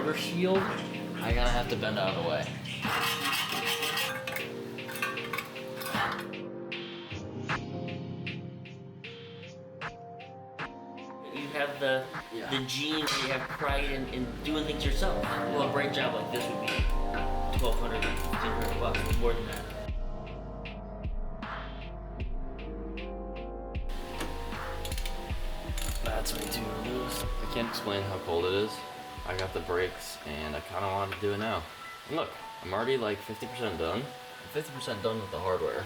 rubber shield, I'm gonna have to bend out of the way. You have the gene, and you have pride in doing things yourself. Well, a great job like this would be $1,200 to $1,500, more than that. That's way too loose. I can't explain how cold it is. I got the brakes and I kind of want to do it now. And look, I'm already like 50% done. I'm 50% done with the hardware.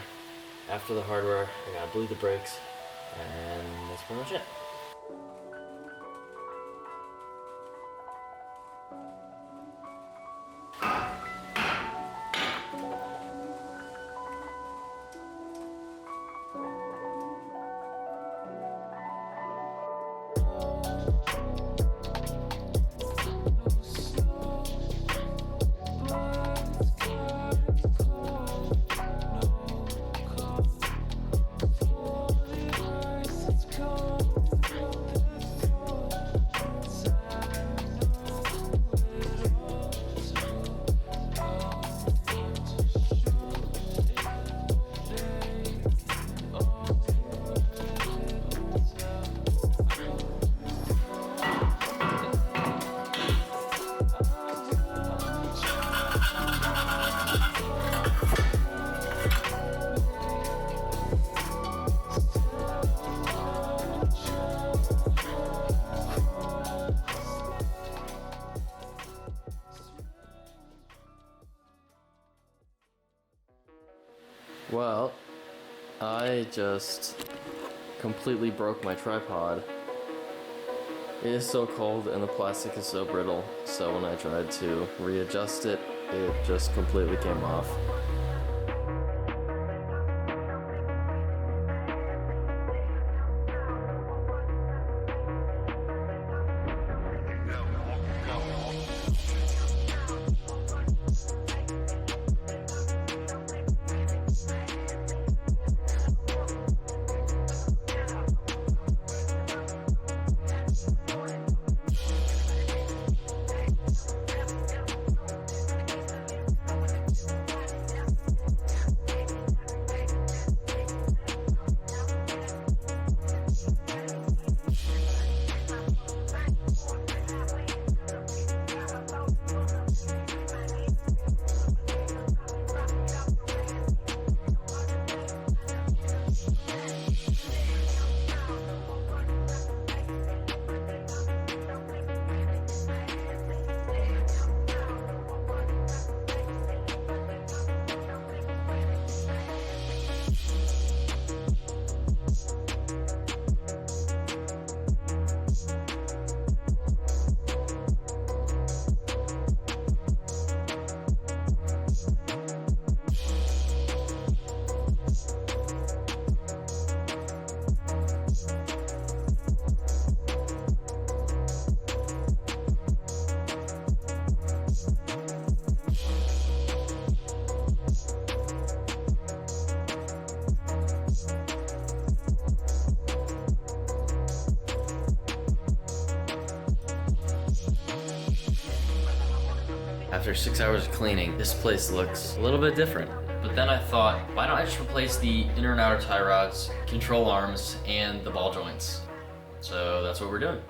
After the hardware, I gotta bleed the brakes, and that's pretty much it. Well, I just completely broke my tripod. It is so cold and the plastic is so brittle, so when I tried to readjust it, it just completely came off. After 6 hours of cleaning, this place looks a little bit different. But then I thought, why don't I just replace the inner and outer tie rods, control arms, and the ball joints? So that's what we're doing.